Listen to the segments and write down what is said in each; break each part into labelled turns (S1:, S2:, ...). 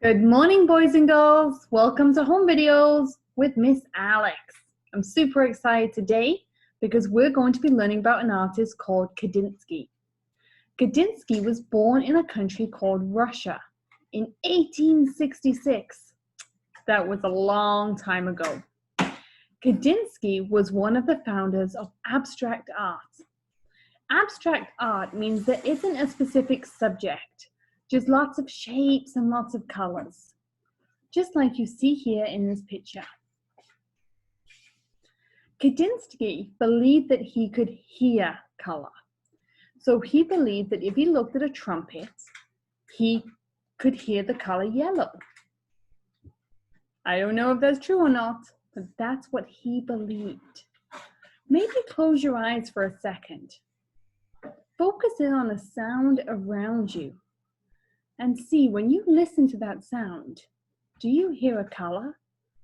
S1: Good morning, boys and girls. Welcome to Home Videos with Miss Alex. I'm super excited today because we're going to be learning about an artist called Kaninsky. Kaninsky was born in a country called Russia in 1866. That was a long time ago. Kaninsky was one of the founders of abstract art. Abstract art means there isn't a specific subject, just lots of shapes and lots of colors, just like you see here in this picture. Kaninsky believed that he could hear color. So he believed that if he looked at a trumpet, he could hear the color yellow. I don't know if that's true or not, but that's what he believed. Maybe close your eyes for a second. Focus in on the sound around you and see, when you listen to that sound, do you hear a color?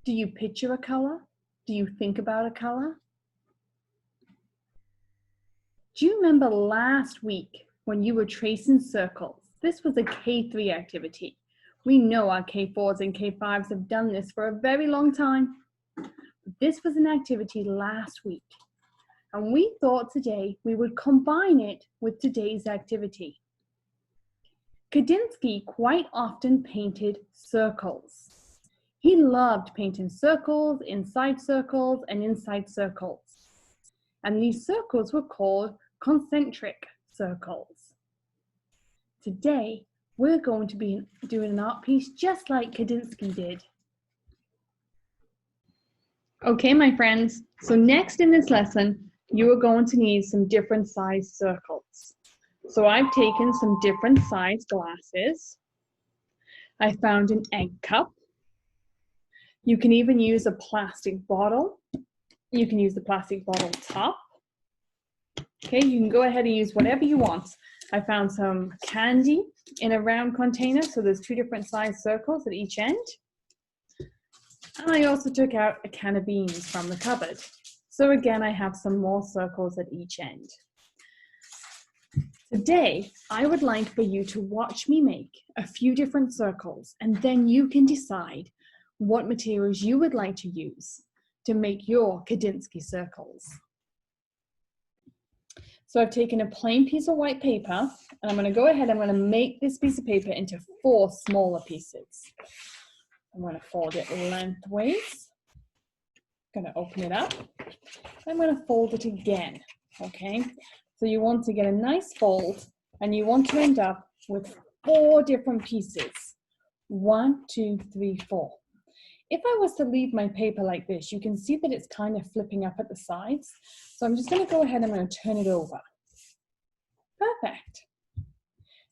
S1: Do you picture a color? Do you think about a color? Do you remember last week when you were tracing circles? This was a K3 activity. We know our K4s and K5s have done this for a very long time. This was an activity last week, and we thought today we would combine it with today's activity. Kaninsky quite often painted circles. He loved painting circles, and inside circles. And these circles were called concentric circles. Today, we're going to be doing an art piece just like Kaninsky did. Okay, my friends, so next in this lesson, you are going to need some different size circles. So I've taken some different size glasses. I found an egg cup. You can even use a plastic bottle. You can use the plastic bottle top. Okay, you can go ahead and use whatever you want. I found some candy in a round container, so there's two different size circles at each end. And I also took out a can of beans from the cupboard. So again, I have some more circles at each end. Today, I would like for you to watch me make a few different circles, and then you can decide what materials you would like to use to make your Kaninsky circles. So I've taken a plain piece of white paper, and I'm going to go ahead, I'm going to make this piece of paper into 4 smaller pieces. I'm going to fold it lengthways. I'm going to open it up. I'm going to fold it again, okay? So you want to get a nice fold, and you want to end up with 4 different pieces. 1, 2, 3, 4. If I was to leave my paper like this, you can see that it's kind of flipping up at the sides. So I'm just going to go ahead and I'm going to turn it over. Perfect.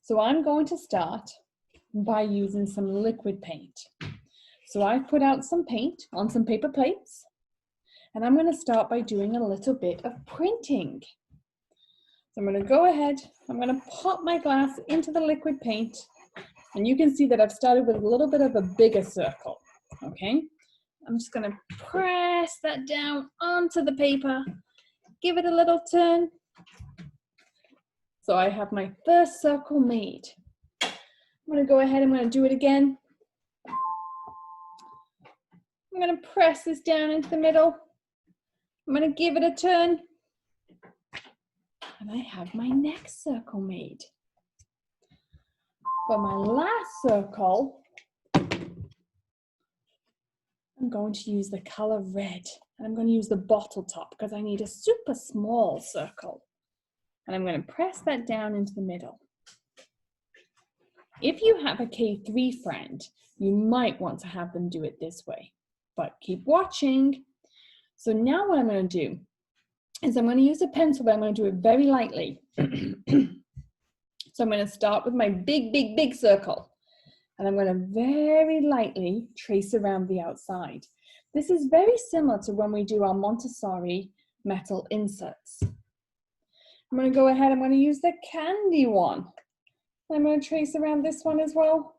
S1: So I'm going to start by using some liquid paint. So I've put out some paint on some paper plates, and I'm going to start by doing a little bit of printing. So I'm going to go ahead, I'm going to pop my glass into the liquid paint, and you can see that I've started with a little bit of a bigger circle, okay? I'm just going to press that down onto the paper, give it a little turn. So I have my first circle made. I'm going to go ahead, I'm going to do it again. I'm going to press this down into the middle. I'm going to give it a turn. And I have my next circle made. For my last circle, I'm going to use the color red. And I'm going to use the bottle top because I need a super small circle. And I'm going to press that down into the middle. If you have a K3 friend, you might want to have them do it this way. But keep watching. So now what I'm going to do is I'm going to use a pencil, but I'm going to do it very lightly. So I'm going to start with my big circle. And I'm going to very lightly trace around the outside. This is very similar to when we do our Montessori metal inserts. I'm going to go ahead, I'm going to use the candy one. I'm going to trace around this one as well.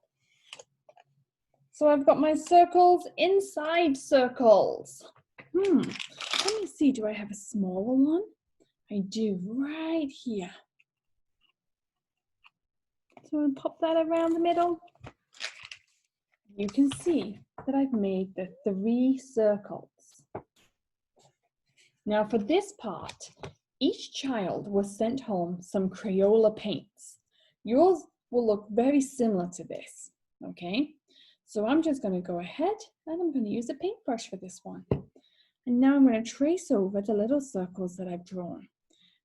S1: So I've got my circles inside circles. Let me see, do I have a smaller one? I do, right here. So I'm going to pop that around the middle. you can see that I've made the 3 circles. Now for this part, each child was sent home some Crayola paints. Yours will look very similar to this, okay? So I'm just going to go ahead and I'm going to use a paintbrush for this one. And now I'm going to trace over the little circles that I've drawn.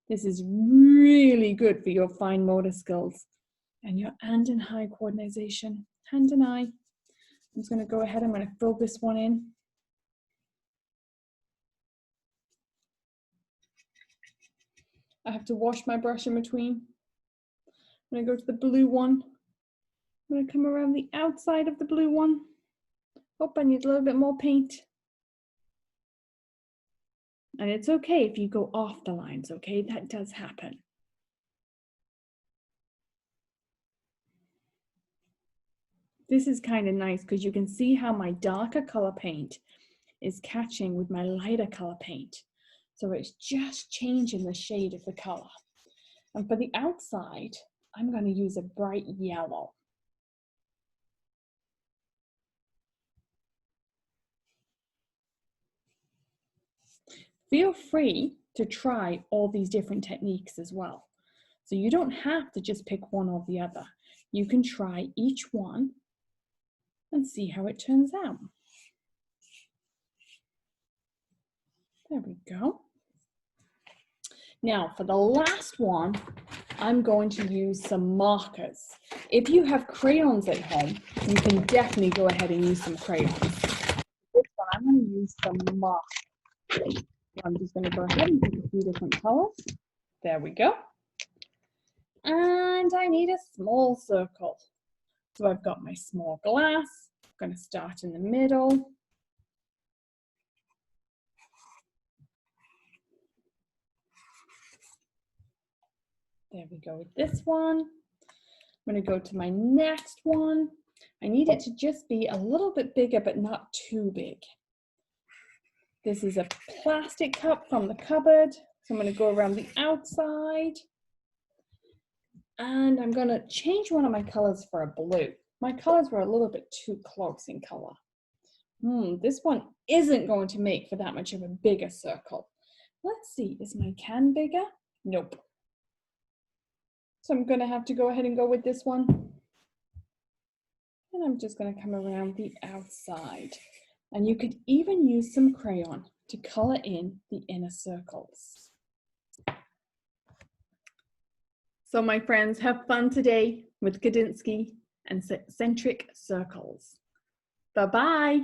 S1: This is really good for your fine motor skills and your hand and eye coordination. Hand and eye. I'm just going to go ahead, I'm going to fill this one in. I have to wash my brush in between. I'm going to go to the blue one. I'm going to come around the outside of the blue one. Oh, I need a little bit more paint. And it's okay if you go off the lines, okay? That does happen. This is kind of nice because you can see how my darker color paint is catching with my lighter color paint. So it's just changing the shade of the color. And for the outside, I'm going to use a bright yellow. Feel free to try all these different techniques as well. So you don't have to just pick one or the other. You can try each one and see how it turns out. There we go. Now for the last one, I'm going to use some markers. If you have crayons at home, you can definitely go ahead and use some crayons. This one, I'm going to use some markers. I'm just going to go ahead and pick a few different colors. There we go. And I need a small circle. So I've got my small glass. I'm going to start in the middle. There we go with this one. I'm going to go to my next one. I need it to just be a little bit bigger, but not too big. This is a plastic cup from the cupboard. So I'm going to go around the outside. And I'm going to change one of my colors for a blue. My colors were a little bit too close in color. This one isn't going to make for that much of a bigger circle. Let's see, is my can bigger? Nope. So I'm going to have to go ahead and go with this one. And I'm just going to come around the outside. And you could even use some crayon to color in the inner circles. So my friends, have fun today with Kaninsky and centric circles. Bye-bye.